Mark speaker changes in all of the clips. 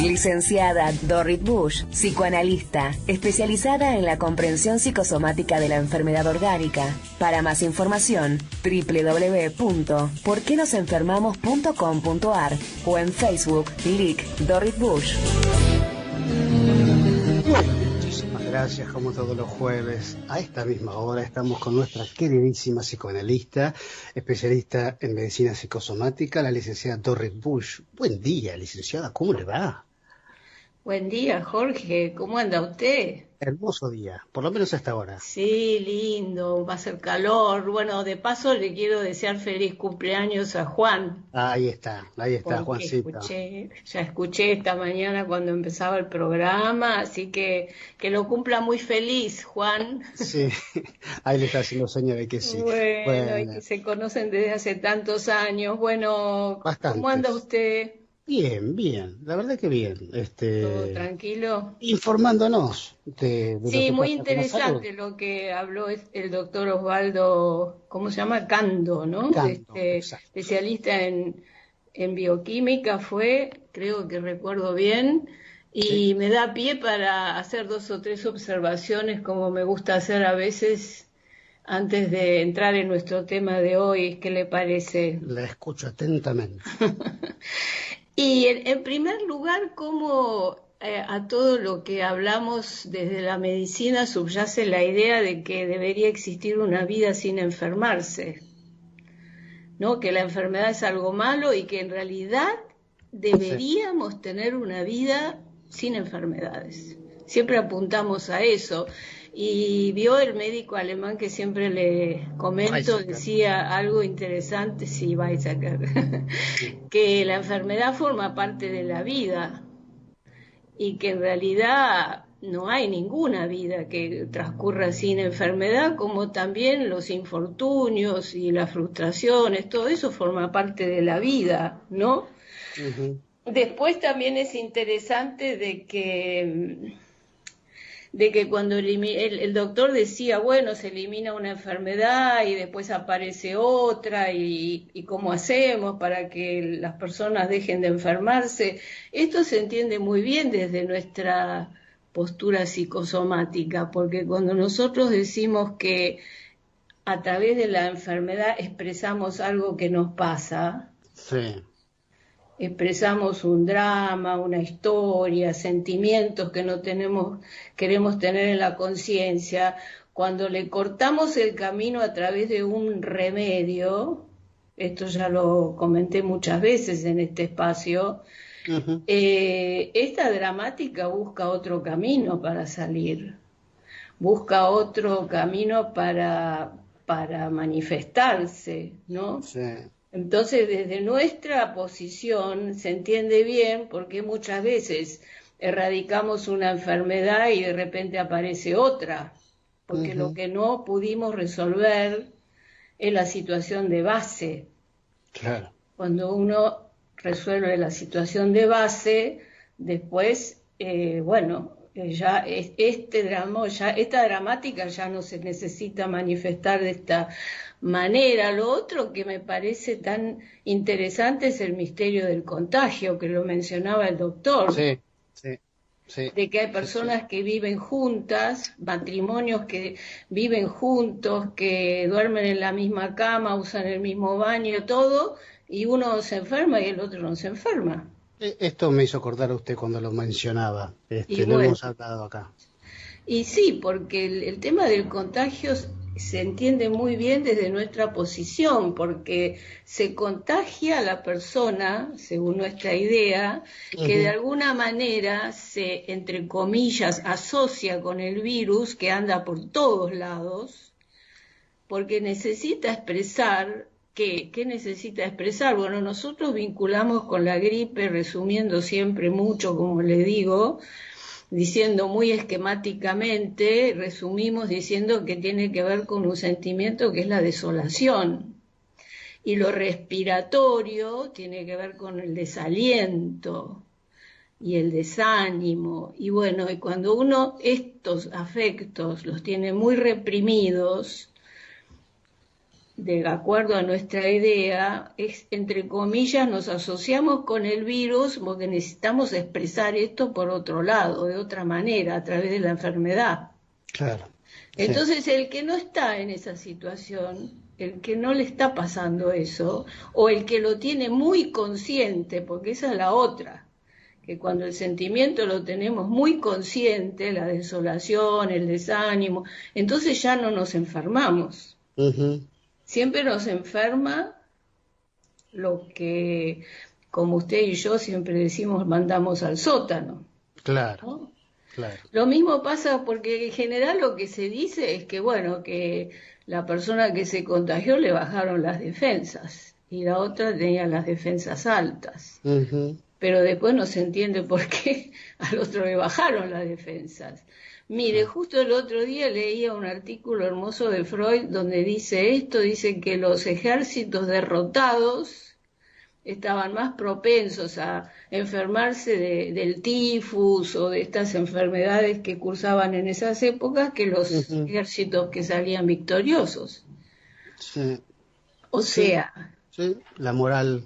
Speaker 1: Licenciada Dorrit Bush, psicoanalista, especializada en la comprensión psicosomática de la enfermedad orgánica. Para más información, www.porquenosenfermamos.com.ar o en Facebook, Lic Dorrit Bush.
Speaker 2: Muchísimas gracias, como todos los jueves. A esta misma hora estamos con nuestra queridísima psicoanalista, especialista en medicina psicosomática, la licenciada Dorrit Bush. Buen día, licenciada, ¿cómo le va?
Speaker 3: Buen día, Jorge. ¿Cómo anda usted?
Speaker 2: Hermoso día, por lo menos hasta ahora.
Speaker 3: Sí, lindo, va a ser calor. Bueno, de paso le quiero desear feliz cumpleaños a Juan.
Speaker 2: Ahí está,
Speaker 3: Porque
Speaker 2: Juancito.
Speaker 3: ya escuché esta mañana cuando empezaba el programa, así que lo cumpla muy feliz, Juan.
Speaker 2: Sí, ahí le está haciendo seña de que sí.
Speaker 3: Bueno, y que se conocen desde hace tantos años. Bueno,
Speaker 2: Bastantes.
Speaker 3: ¿cómo anda usted?
Speaker 2: Bien, la verdad que bien.
Speaker 3: ¿Todo tranquilo?
Speaker 2: Informándonos de lo
Speaker 3: Sí,
Speaker 2: que
Speaker 3: muy
Speaker 2: pasa con la salud.
Speaker 3: interesante lo que habló el doctor Osvaldo, ¿cómo se llama? Cando, ¿no?
Speaker 2: Exacto.
Speaker 3: Especialista en bioquímica fue, creo que recuerdo bien, y
Speaker 2: Sí.
Speaker 3: me da pie para hacer 2 o 3 observaciones como me gusta hacer a veces antes de entrar en nuestro tema de hoy. ¿Qué le parece?
Speaker 2: La escucho atentamente.
Speaker 3: Y en primer lugar, cómo a todo lo que hablamos desde la medicina subyace la idea de que debería existir una vida sin enfermarse, ¿no? Que la enfermedad es algo malo y que en realidad deberíamos tener una vida sin enfermedades. Siempre apuntamos a eso. Y vio el médico alemán que siempre le comento, decía algo interesante, sí, Weizsäcker, que la enfermedad forma parte de la vida y que en realidad no hay ninguna vida que transcurra sin enfermedad, como también los infortunios y las frustraciones, todo eso forma parte de la vida, ¿no?
Speaker 2: Uh-huh.
Speaker 3: Después también es interesante de que cuando el doctor decía, bueno, se elimina una enfermedad y después aparece otra y cómo hacemos para que las personas dejen de enfermarse. Esto se entiende muy bien desde nuestra postura psicosomática, porque cuando nosotros decimos que a través de la enfermedad expresamos algo que nos pasa,
Speaker 2: sí.
Speaker 3: Expresamos un drama, una historia, sentimientos que no queremos tener en la conciencia. Cuando le cortamos el camino a través de un remedio, esto ya lo comenté muchas veces en este espacio,
Speaker 2: Uh-huh.
Speaker 3: Esta dramática busca otro camino para salir, busca otro camino para manifestarse, ¿no?
Speaker 2: Sí.
Speaker 3: Entonces, desde nuestra posición se entiende bien porque muchas veces erradicamos una enfermedad y de repente aparece otra, porque lo que no pudimos resolver es la situación de base.
Speaker 2: Claro.
Speaker 3: Cuando uno resuelve la situación de base, después, ya esta dramática ya no se necesita manifestar de esta manera. Lo otro que me parece tan interesante es el misterio del contagio, que lo mencionaba el doctor.
Speaker 2: Sí.
Speaker 3: De que hay personas que viven juntas, matrimonios que viven juntos, que duermen en la misma cama, usan el mismo baño, todo, y uno se enferma y el otro no se enferma.
Speaker 2: Esto me hizo acordar a usted cuando lo mencionaba. Lo hemos hablado acá.
Speaker 3: Y sí, porque el tema del contagio se entiende muy bien desde nuestra posición, porque se contagia a la persona, según nuestra idea, que de alguna manera se, entre comillas, asocia con el virus que anda por todos lados, porque necesita expresar. ¿Qué necesita expresar? Bueno, nosotros vinculamos con la gripe, resumiendo siempre mucho, como le digo, diciendo muy esquemáticamente, resumimos diciendo que tiene que ver con un sentimiento que es la desolación. Y lo respiratorio tiene que ver con el desaliento y el desánimo. Y bueno, y cuando uno estos afectos los tiene muy reprimidos, de acuerdo a nuestra idea, es, entre comillas, nos asociamos con el virus porque necesitamos expresar esto por otro lado, de otra manera, a través de la enfermedad.
Speaker 2: Claro.
Speaker 3: Entonces, el que no está en esa situación, el que no le está pasando eso, o el que lo tiene muy consciente, porque esa es la otra, que cuando el sentimiento lo tenemos muy consciente, la desolación, el desánimo, entonces ya no nos enfermamos.
Speaker 2: Uh-huh.
Speaker 3: Siempre nos enferma lo que, como usted y yo siempre decimos, mandamos al sótano.
Speaker 2: Claro,
Speaker 3: ¿no?
Speaker 2: claro.
Speaker 3: Lo mismo pasa porque en general lo que se dice es que, bueno, que la persona que se contagió le bajaron las defensas y la otra tenía las defensas altas.
Speaker 2: Uh-huh.
Speaker 3: Pero después no se entiende por qué al otro le bajaron las defensas. Mire, justo el otro día leía un artículo hermoso de Freud donde dice esto, dice que los ejércitos derrotados estaban más propensos a enfermarse del tifus o de estas enfermedades que cursaban en esas épocas que los ejércitos que salían victoriosos.
Speaker 2: Sí.
Speaker 3: O sea...
Speaker 2: Sí, la moral...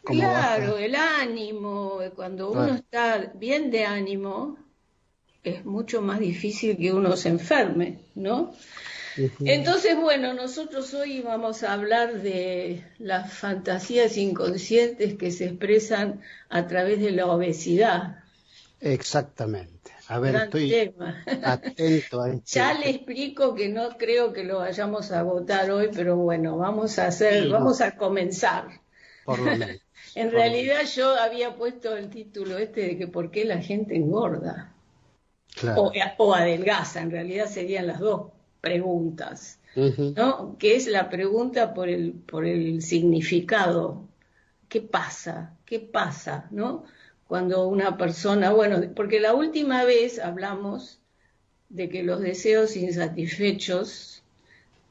Speaker 3: Claro,
Speaker 2: baja.
Speaker 3: el ánimo, cuando uno está bien de ánimo, es mucho más difícil que uno se enferme, ¿no?
Speaker 2: Uh-huh.
Speaker 3: Entonces, bueno, nosotros hoy vamos a hablar de las fantasías inconscientes que se expresan a través de la obesidad.
Speaker 2: Exactamente. A ver,
Speaker 3: Gran
Speaker 2: estoy
Speaker 3: tema.
Speaker 2: atento a este.
Speaker 3: Ya le explico que no creo que lo vayamos a agotar hoy, pero bueno, vamos a comenzar.
Speaker 2: Por lo menos.
Speaker 3: En realidad yo había puesto el título de que ¿por qué la gente engorda?
Speaker 2: Claro.
Speaker 3: O adelgaza, en realidad serían las dos preguntas,
Speaker 2: Uh-huh.
Speaker 3: ¿no? Que es la pregunta por el significado. ¿Qué pasa? ¿Qué pasa, no? Cuando una persona, bueno, porque la última vez hablamos de que los deseos insatisfechos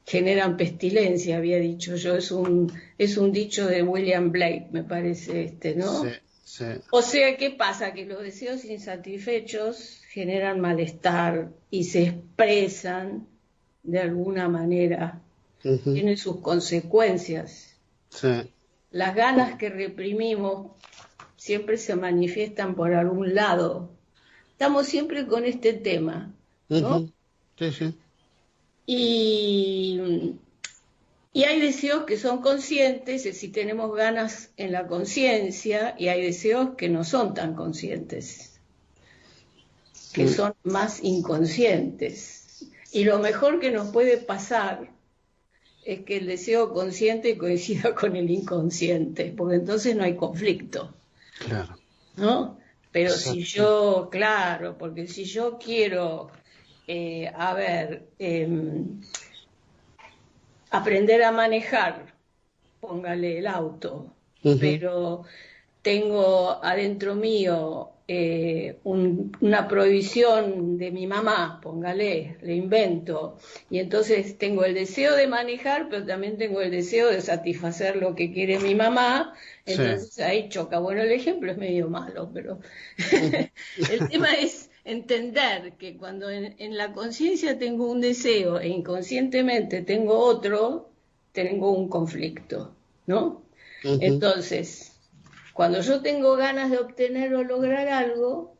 Speaker 3: generan pestilencia, había dicho yo, es un dicho de William Blake, me parece ¿no?
Speaker 2: Sí, sí.
Speaker 3: O sea, ¿qué pasa? Que los deseos insatisfechos generan malestar y se expresan de alguna manera,
Speaker 2: Uh-huh.
Speaker 3: tienen sus consecuencias.
Speaker 2: Sí.
Speaker 3: Las ganas que reprimimos siempre se manifiestan por algún lado. Estamos siempre con este tema, ¿no?
Speaker 2: Uh-huh. Sí, sí.
Speaker 3: Y hay deseos que son conscientes, es decir, tenemos ganas en la conciencia, y hay deseos que no son tan conscientes, que son más inconscientes. Y lo mejor que nos puede pasar es que el deseo consciente coincida con el inconsciente, porque entonces no hay conflicto.
Speaker 2: Claro.
Speaker 3: ¿No? Pero
Speaker 2: Exacto.
Speaker 3: porque si yo quiero... aprender a manejar, póngale el auto,
Speaker 2: Uh-huh.
Speaker 3: pero tengo adentro mío una prohibición de mi mamá, póngale, le invento, y entonces tengo el deseo de manejar, pero también tengo el deseo de satisfacer lo que quiere mi mamá, entonces ahí choca. Bueno, el ejemplo es medio malo, pero el tema es entender que cuando en la conciencia tengo un deseo e inconscientemente tengo otro, tengo un conflicto, ¿no?
Speaker 2: Uh-huh.
Speaker 3: Entonces, cuando yo tengo ganas de obtener o lograr algo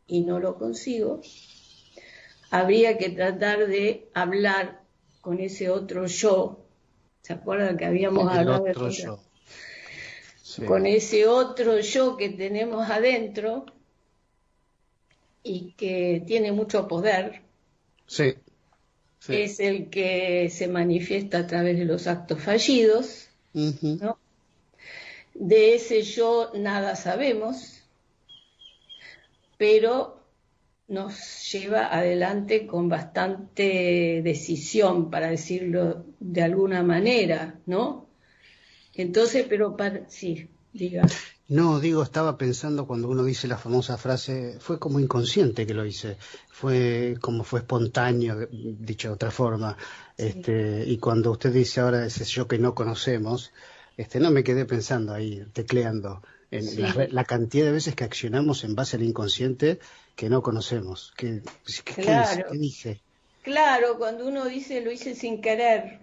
Speaker 3: y no lo consigo, habría que tratar de hablar con ese otro yo. ¿Se acuerdan que habíamos hablado de
Speaker 2: otro yo? Sí.
Speaker 3: Con ese otro yo que tenemos adentro y que tiene mucho poder?
Speaker 2: Sí. Sí.
Speaker 3: Es el que se manifiesta a través de los actos fallidos,
Speaker 2: Uh-huh.
Speaker 3: ¿no? De ese yo nada sabemos, pero nos lleva adelante con bastante decisión, para decirlo de alguna manera, ¿no? Entonces, sí, diga.
Speaker 2: No, digo, estaba pensando cuando uno dice la famosa frase, fue como inconsciente que lo hice, fue espontáneo, dicho de otra forma,
Speaker 3: Sí.
Speaker 2: Y cuando usted dice ahora ese yo que no conocemos, no me quedé pensando ahí, tecleando, en
Speaker 3: Sí.
Speaker 2: la cantidad de veces que accionamos en base al inconsciente que no conocemos.
Speaker 3: Claro.
Speaker 2: ¿Qué dije?
Speaker 3: Claro, cuando uno dice lo hice sin querer,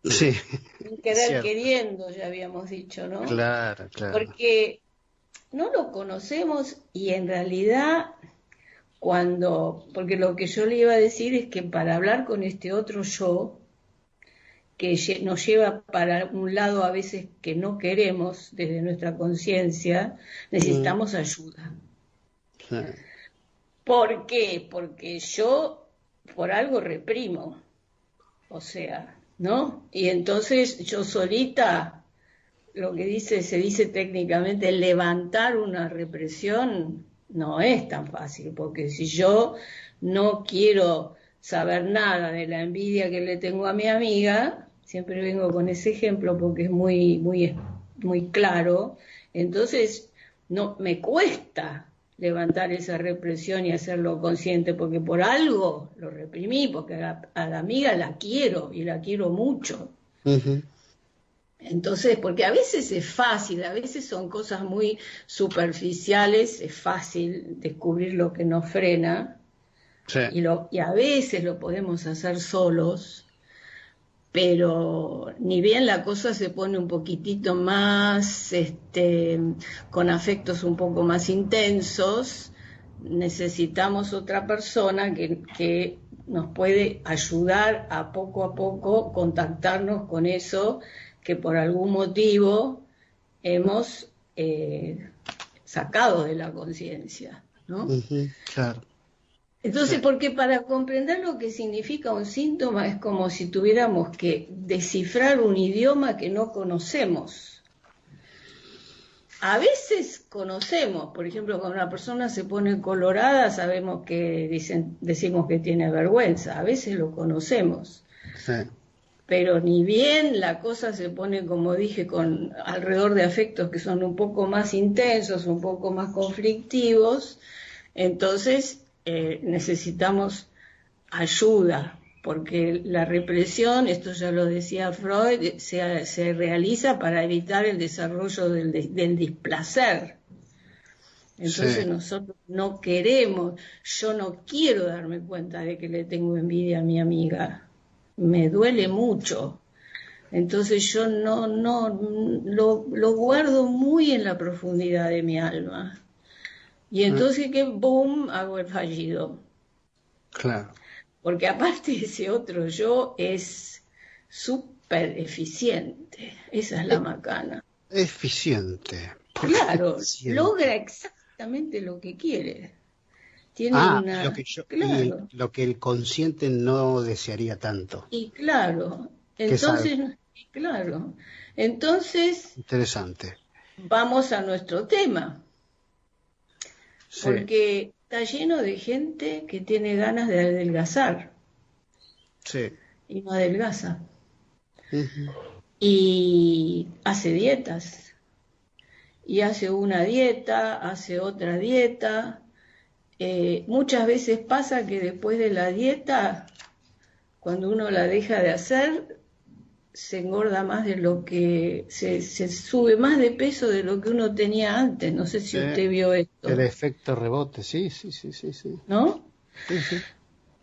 Speaker 2: Sí,
Speaker 3: Sin
Speaker 2: es
Speaker 3: querer
Speaker 2: cierto.
Speaker 3: queriendo, ya habíamos dicho, ¿no?
Speaker 2: Claro, claro.
Speaker 3: Porque no lo conocemos y en realidad porque lo que yo le iba a decir es que para hablar con este otro yo, que nos lleva para un lado a veces que no queremos desde nuestra conciencia,
Speaker 2: Mm,
Speaker 3: necesitamos ayuda.
Speaker 2: sí.
Speaker 3: ¿Por qué? Porque yo por algo reprimo, o sea, ¿no? Y entonces yo solita, lo que se dice técnicamente, levantar una represión no es tan fácil, porque si yo no quiero saber nada de la envidia que le tengo a mi amiga, siempre vengo con ese ejemplo porque es muy claro, entonces no me cuesta levantar esa represión y hacerlo consciente, porque por algo lo reprimí, porque a la amiga la quiero y la quiero mucho.
Speaker 2: Ujú,
Speaker 3: Entonces, porque a veces es fácil, a veces son cosas muy superficiales, es fácil descubrir lo que nos frena
Speaker 2: sí.
Speaker 3: y a veces lo podemos hacer solos, pero ni bien la cosa se pone un poquitito más, con afectos un poco más intensos, necesitamos otra persona que nos puede ayudar a poco contactarnos con eso que por algún motivo hemos sacado de la conciencia, ¿no?
Speaker 2: Ujú, claro. Sí.
Speaker 3: Entonces, porque para comprender lo que significa un síntoma es como si tuviéramos que descifrar un idioma que no conocemos. A veces conocemos, por ejemplo, cuando una persona se pone colorada, sabemos que decimos que tiene vergüenza, a veces lo conocemos,
Speaker 2: Sí.
Speaker 3: pero ni bien la cosa se pone, como dije, con alrededor de afectos que son un poco más intensos, un poco más conflictivos, entonces necesitamos ayuda, porque la represión, esto ya lo decía Freud, se realiza para evitar el desarrollo del displacer.
Speaker 2: Sí.
Speaker 3: Entonces nosotros no queremos, yo no quiero darme cuenta de que le tengo envidia a mi amiga, me duele mucho. Entonces yo no lo guardo muy en la profundidad de mi alma. Y entonces que boom, hago el fallido.
Speaker 2: Claro.
Speaker 3: Porque aparte ese otro yo es súper eficiente, esa es la
Speaker 2: Es
Speaker 3: macana.
Speaker 2: eficiente. ¿Por qué
Speaker 3: Claro,
Speaker 2: eficiente?
Speaker 3: logra exactamente lo que quiere. Tiene
Speaker 2: Ah, lo
Speaker 3: una,
Speaker 2: que yo,
Speaker 3: claro,
Speaker 2: lo que el consciente no desearía tanto.
Speaker 3: y claro,
Speaker 2: Que es algo
Speaker 3: entonces, y claro, entonces
Speaker 2: interesante.
Speaker 3: vamos a nuestro tema,
Speaker 2: Sí,
Speaker 3: porque está lleno de gente que tiene ganas de adelgazar
Speaker 2: sí.
Speaker 3: y no adelgaza,
Speaker 2: Ujú,
Speaker 3: y hace dietas y hace una dieta, hace otra dieta. Muchas veces pasa que después de la dieta, cuando uno la deja de hacer, se engorda más de lo que, se sube más de peso de lo que uno tenía antes. No sé si
Speaker 2: sí.
Speaker 3: usted vio
Speaker 2: El
Speaker 3: esto,
Speaker 2: efecto rebote, sí, sí, sí, sí, sí.
Speaker 3: ¿no?
Speaker 2: Sí, sí.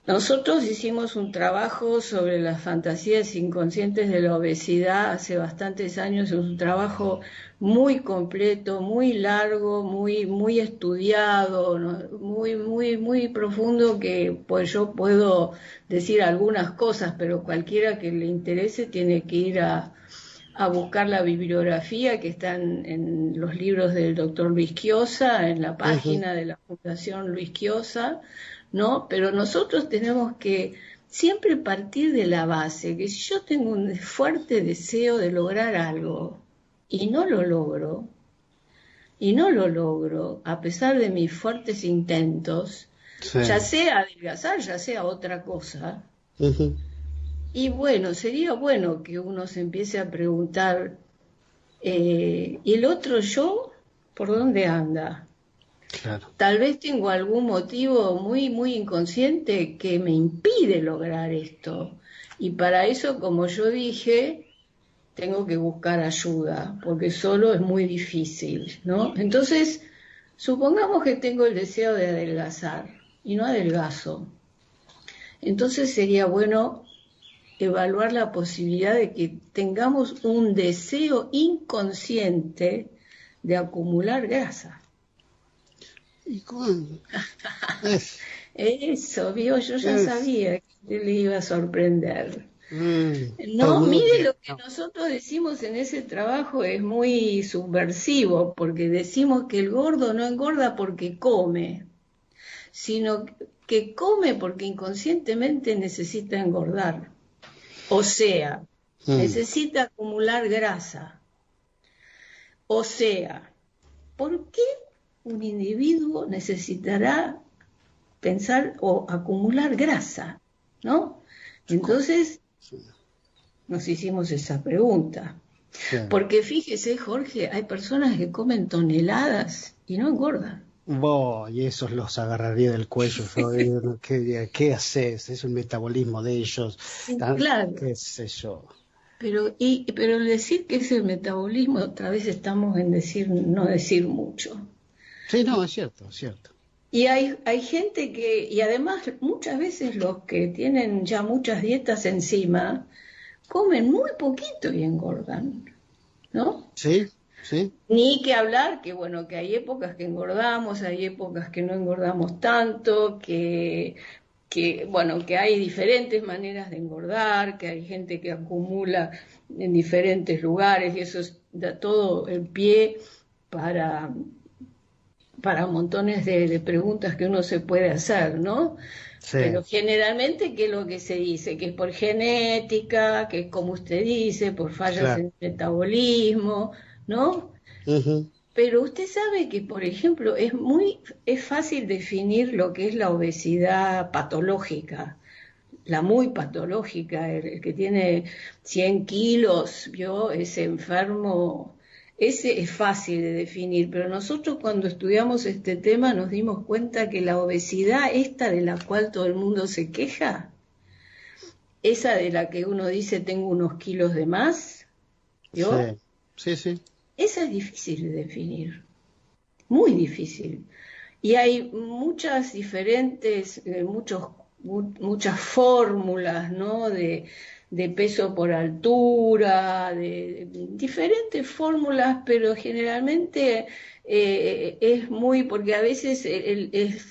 Speaker 3: Nosotros hicimos un trabajo sobre las fantasías inconscientes de la obesidad hace bastantes años, es un trabajo muy completo, muy largo, muy estudiado, ¿no? Muy profundo que pues yo puedo decir algunas cosas, pero cualquiera que le interese tiene que ir a buscar la bibliografía que está en los libros del doctor Luis Quiosa, en la
Speaker 2: Ujú,
Speaker 3: página de la Fundación Luis Quiosa, ¿no? Pero nosotros tenemos que siempre partir de la base, que si yo tengo un fuerte deseo de lograr algo y no lo logro, a pesar de mis fuertes intentos,
Speaker 2: sí.
Speaker 3: ya sea adelgazar, ya sea otra cosa,
Speaker 2: Ujú,
Speaker 3: y bueno, sería bueno que uno se empiece a preguntar, ¿y el otro yo por dónde anda?
Speaker 2: claro.
Speaker 3: Tal vez tengo algún motivo muy inconsciente que me impide lograr esto. Y para eso, como yo dije, tengo que buscar ayuda, porque solo es muy difícil, ¿no? Entonces, supongamos que tengo el deseo de adelgazar y no adelgazo. Entonces sería bueno evaluar la posibilidad de que tengamos un deseo inconsciente de acumular grasa.
Speaker 2: ¿Y cuándo? Es,
Speaker 3: Eso, vio, yo ya
Speaker 2: es,
Speaker 3: sabía que le iba a sorprender.
Speaker 2: todo el
Speaker 3: No,
Speaker 2: mundo
Speaker 3: mire,
Speaker 2: dice,
Speaker 3: lo que
Speaker 2: no.
Speaker 3: nosotros decimos en ese trabajo es muy subversivo, porque decimos que el gordo no engorda porque come, sino que come porque inconscientemente necesita engordar. O sea,
Speaker 2: Mm,
Speaker 3: necesita acumular grasa. O sea, ¿por qué un individuo necesitará pensar o acumular grasa? ¿No?
Speaker 2: co-
Speaker 3: Entonces
Speaker 2: sí,
Speaker 3: nos hicimos esa pregunta.
Speaker 2: sí.
Speaker 3: Porque fíjese, Jorge, hay personas que comen toneladas y no engordan.
Speaker 2: Y esos los agarraría del cuello. Yo digo, ¿qué haces? Es un metabolismo de ellos.
Speaker 3: Claro,
Speaker 2: ¿Qué sé yo?
Speaker 3: pero el decir que es el metabolismo, otra vez estamos en decir, no decir mucho.
Speaker 2: Sí, no, es cierto, es cierto.
Speaker 3: Y hay gente y además muchas veces los que tienen ya muchas dietas encima, comen muy poquito y engordan, ¿no?
Speaker 2: Sí, sí,
Speaker 3: Ni que hablar que, bueno, que hay épocas que engordamos, hay épocas que no engordamos tanto, bueno, que hay diferentes maneras de engordar, que hay gente que acumula en diferentes lugares y eso da todo el pie para, para montones de preguntas que uno se puede hacer, ¿no?
Speaker 2: sí.
Speaker 3: Pero generalmente, ¿qué es lo que se dice? Que es por genética, que es como usted dice, por fallas
Speaker 2: Claro.
Speaker 3: en el metabolismo, ¿no?
Speaker 2: Ujú,
Speaker 3: Pero usted sabe que, por ejemplo, es fácil definir lo que es la obesidad patológica, la muy patológica, el que tiene 100 kilos, ¿vio? Ese enfermo, ese es fácil de definir, pero nosotros cuando estudiamos este tema nos dimos cuenta que la obesidad esta de la cual todo el mundo se queja, esa de la que uno dice tengo unos kilos de más, ¿vio?
Speaker 2: sí, sí, sí.
Speaker 3: Esa es difícil de definir, muy difícil. Y hay muchas diferentes, muchas fórmulas, ¿no? De peso por altura, de diferentes fórmulas, pero generalmente es muy, porque a veces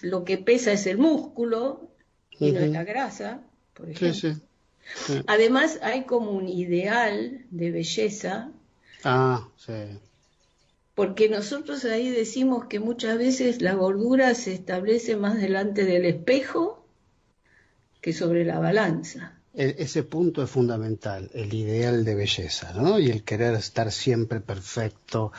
Speaker 3: lo que pesa es el músculo y no es la
Speaker 2: Ujú,
Speaker 3: grasa, por
Speaker 2: sí,
Speaker 3: ejemplo.
Speaker 2: sí, sí.
Speaker 3: Además hay como un ideal de belleza,
Speaker 2: Ah, sí.
Speaker 3: porque nosotros ahí decimos que muchas veces la gordura se establece más delante del espejo que sobre la balanza.
Speaker 2: Ese punto es fundamental, el ideal de belleza, ¿no? Y el querer estar siempre perfecto.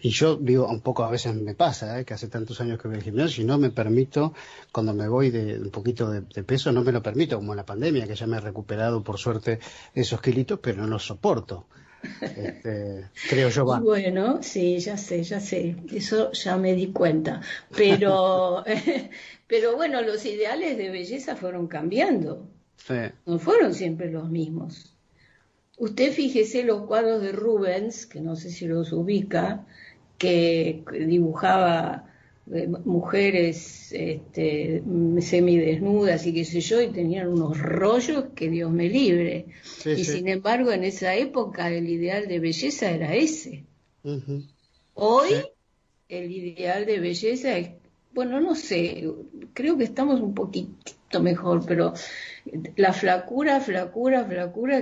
Speaker 2: Y yo digo, un poco a veces me pasa, que hace tantos años que voy al gimnasio y no me permito, cuando me voy de un poquito de peso, no me lo permito, como en la pandemia, que ya me he recuperado por suerte esos kilitos, pero no los soporto. Creo yo,
Speaker 3: Y
Speaker 2: va.
Speaker 3: bueno, sí, ya sé, eso ya me di cuenta. Pero, pero bueno, los ideales de belleza fueron cambiando,
Speaker 2: Sí,
Speaker 3: no fueron siempre los mismos. Usted fíjese los cuadros de Rubens, que no sé si los ubica, que dibujaba mujeres semidesnudas y qué sé yo, y tenían unos rollos que Dios me libre.
Speaker 2: sí,
Speaker 3: Y
Speaker 2: sí.
Speaker 3: sin embargo, en esa época el ideal de belleza era ese.
Speaker 2: Ujú,
Speaker 3: Hoy
Speaker 2: sí.
Speaker 3: el ideal de belleza es, bueno, no sé, creo que estamos un poquitito mejor, pero la flacura,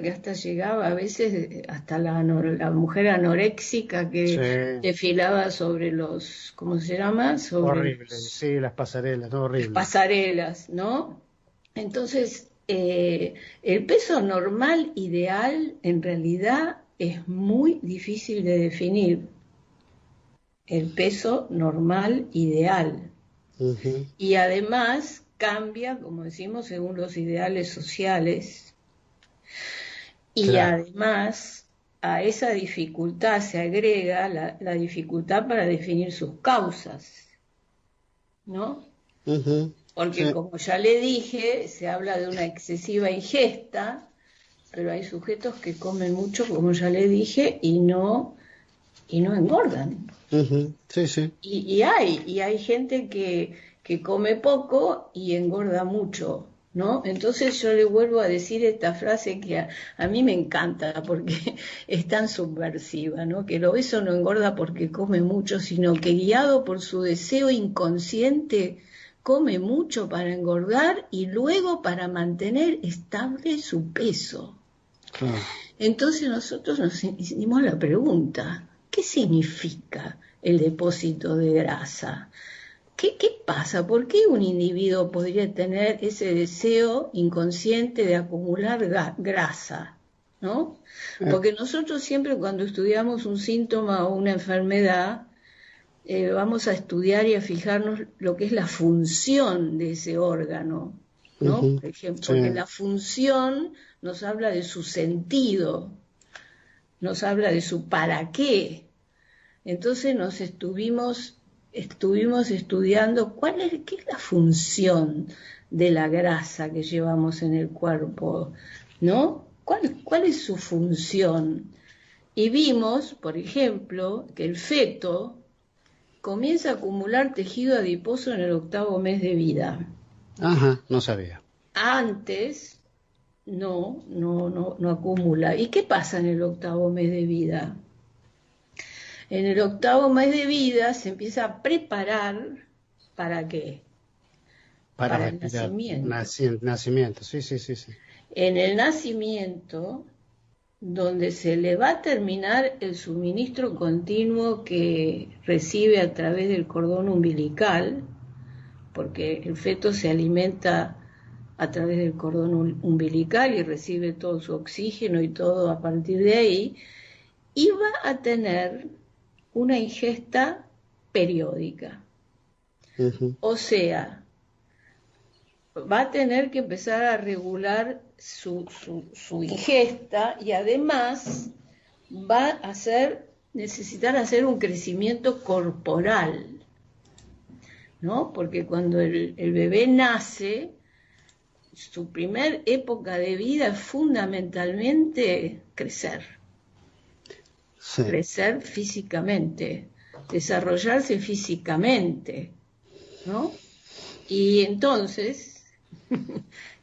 Speaker 3: que hasta llegaba a veces hasta la mujer anoréxica
Speaker 2: Sí,
Speaker 3: que desfilaba sobre los, ¿cómo se llama? Sobre
Speaker 2: horrible. Sí, las pasarelas, no,
Speaker 3: las
Speaker 2: horrible.
Speaker 3: pasarelas, ¿no? Entonces, el peso normal ideal en realidad es muy difícil de definir, el peso normal ideal.
Speaker 2: Ujú,
Speaker 3: Y además cambia, como decimos, según los ideales sociales. Y
Speaker 2: claro.
Speaker 3: además a esa dificultad se agrega la dificultad para definir sus causas, ¿no?
Speaker 2: Ujú,
Speaker 3: Porque
Speaker 2: sí.
Speaker 3: como ya le dije, se habla de una excesiva ingesta, pero hay sujetos que comen mucho, como ya le dije, y no engordan.
Speaker 2: Ujú, sí, sí.
Speaker 3: Y hay gente que come poco y engorda mucho. ¿no? Entonces yo le vuelvo a decir esta frase que a mí me encanta porque es tan subversiva, ¿no? Que el obeso no engorda porque come mucho, sino que guiado por su deseo inconsciente come mucho para engordar y luego para mantener estable su peso.
Speaker 2: Claro.
Speaker 3: Entonces nosotros nos hicimos la pregunta, ¿qué significa el depósito de grasa? ¿Qué pasa? ¿Por qué un individuo podría tener ese deseo inconsciente de acumular grasa? ¿No? Porque nosotros siempre cuando estudiamos un síntoma o una enfermedad, vamos a estudiar y a fijarnos lo que es la función de ese órgano, ¿no? Por ejemplo, porque la función nos habla de su sentido, nos habla de su para qué. Entonces nos estuvimos estudiando qué es la función de la grasa que llevamos en el cuerpo, ¿no? ¿Cuál es su función? Y vimos, por ejemplo, que el feto comienza a acumular tejido adiposo en el 8º mes de vida.
Speaker 2: Ajá, no sabía.
Speaker 3: Antes no acumula. ¿Y qué pasa en el 8º mes de vida? En el 8º mes de vida se empieza a preparar, ¿para qué?
Speaker 2: Para
Speaker 3: el nacimiento.
Speaker 2: Nacimiento, sí.
Speaker 3: En el nacimiento, donde se le va a terminar el suministro continuo que recibe a través del cordón umbilical, porque el feto se alimenta a través del cordón umbilical y recibe todo su oxígeno y todo a partir de ahí, y va a tener una ingesta periódica. O sea, va a tener que empezar a regular su ingesta y además va a necesitar hacer un crecimiento corporal, ¿no? Porque cuando el bebé nace, su primer época de vida es fundamentalmente crecer. Sí. Crecer físicamente, desarrollarse físicamente, ¿no? Y entonces,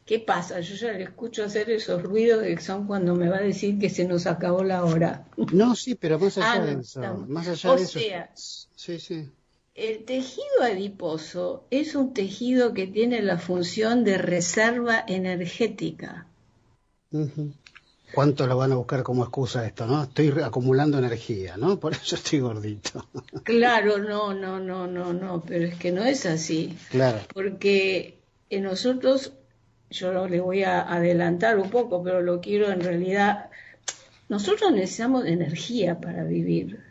Speaker 3: ¿qué pasa? Yo ya le escucho hacer esos ruidos que son cuando me va a decir que se nos acabó la hora.
Speaker 2: No, sí, pero más allá de eso. Más allá de eso. Sí.
Speaker 3: El tejido adiposo es un tejido que tiene la función de reserva energética.
Speaker 2: ¿Cuánto lo van a buscar como excusa esto, no? Estoy acumulando energía, ¿no? Por eso estoy gordito.
Speaker 3: Claro, no, pero es que no es así.
Speaker 2: Claro.
Speaker 3: Porque nosotros, yo le voy a adelantar un poco, pero lo quiero en realidad, nosotros necesitamos energía para vivir.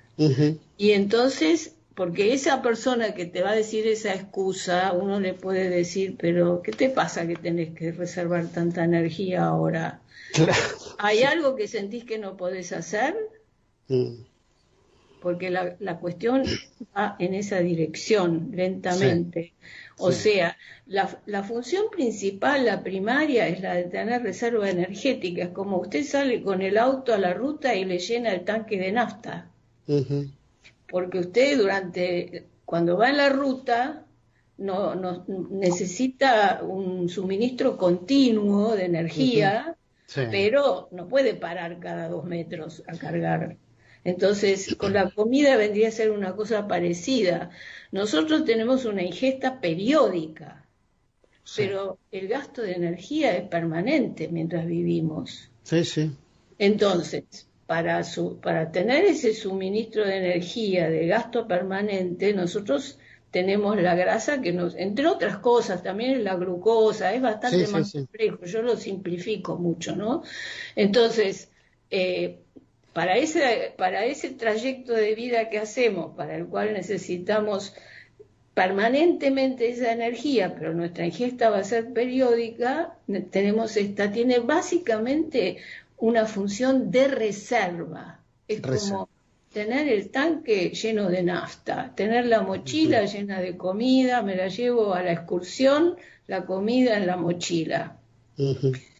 Speaker 3: Y entonces, porque esa persona que te va a decir esa excusa, uno le puede decir, pero ¿qué te pasa que tenés que reservar tanta energía ahora?
Speaker 2: Claro.
Speaker 3: ¿Hay algo que sentís que no podés hacer? Porque la cuestión va en esa dirección, lentamente. O sea, la función principal, la primaria, es la de tener reserva energética. Es como usted sale con el auto a la ruta y le llena el tanque de nafta. Porque usted cuando va en la ruta, no necesita un suministro continuo de energía, pero no puede parar cada 2 metros a cargar. Entonces, con la comida vendría a ser una cosa parecida. Nosotros tenemos una ingesta periódica, pero el gasto de energía es permanente mientras vivimos.
Speaker 2: Sí.
Speaker 3: Entonces, para tener ese suministro de energía de gasto permanente, nosotros tenemos la grasa que entre otras cosas, también es la glucosa, es bastante más complejo, yo lo simplifico mucho, ¿no? Entonces, para ese trayecto de vida que hacemos, para el cual necesitamos permanentemente esa energía, pero nuestra ingesta va a ser periódica, tiene básicamente una función de reserva. Es como tener el tanque lleno de nafta, tener la mochila llena de comida, me la llevo a la excursión, la comida en la mochila.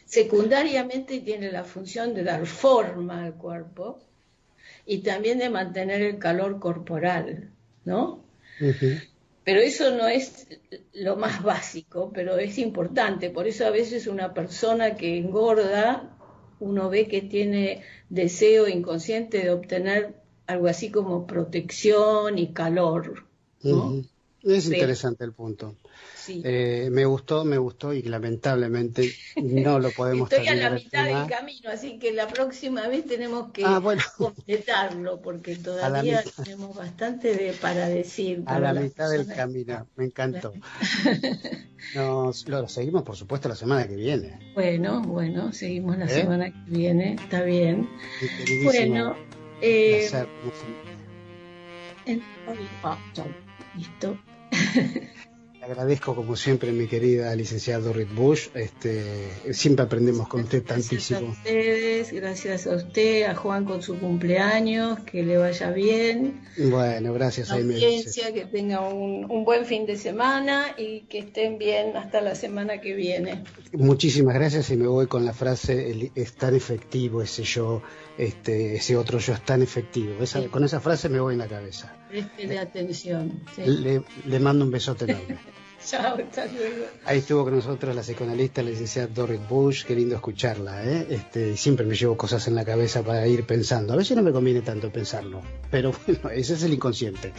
Speaker 3: Secundariamente tiene la función de dar forma al cuerpo y también de mantener el calor corporal, ¿no? Pero eso no es lo más básico, pero es importante. Por eso a veces una persona que engorda, uno ve que tiene deseo inconsciente de obtener algo así como protección y calor, ¿no?
Speaker 2: Ujú. Es
Speaker 3: Pero,
Speaker 2: interesante el punto.
Speaker 3: sí.
Speaker 2: Me gustó y lamentablemente no lo podemos
Speaker 3: Estoy a la
Speaker 2: terminar el
Speaker 3: mitad del
Speaker 2: tema.
Speaker 3: camino, así que la próxima vez tenemos
Speaker 2: Ah,
Speaker 3: que
Speaker 2: bueno,
Speaker 3: completarlo, porque
Speaker 2: a la
Speaker 3: todavía
Speaker 2: mitad,
Speaker 3: tenemos bastante para decir
Speaker 2: a
Speaker 3: para
Speaker 2: la
Speaker 3: las
Speaker 2: mitad del
Speaker 3: personas.
Speaker 2: camino. Me encantó. Lo seguimos, por supuesto, la semana que viene.
Speaker 3: Bueno, bueno, seguimos la
Speaker 2: ¿Eh?
Speaker 3: semana que viene, está bien.
Speaker 2: Mi queridísima,
Speaker 3: Bueno,
Speaker 2: un
Speaker 3: eh,
Speaker 2: placer, como siempre.
Speaker 3: chau, listo.
Speaker 2: Le agradezco, como siempre, mi querida licenciada Dorit Bush. Siempre aprendemos con usted
Speaker 3: Gracias a
Speaker 2: tantísimo.
Speaker 3: ustedes, gracias a usted, a Juan con su cumpleaños, que le vaya bien,
Speaker 2: Bueno, gracias,
Speaker 3: la
Speaker 2: ahí me dices.
Speaker 3: audiencia, que tenga un buen fin de semana y que estén bien hasta la semana que viene.
Speaker 2: Muchísimas gracias y me voy con la frase, es tan efectivo ese yo, ese otro yo es tan efectivo.
Speaker 3: Sí,
Speaker 2: Con esa frase me voy en la cabeza.
Speaker 3: préstele atención. Sí.
Speaker 2: Le mando un besote enorme.
Speaker 3: Chao, hasta luego.
Speaker 2: Ahí estuvo con nosotros la psicoanalista, la licenciada Dorit Bush. Qué lindo escucharla, ¿eh? Siempre me llevo cosas en la cabeza para ir pensando. A veces no me conviene tanto pensarlo, pero bueno, ese es el inconsciente.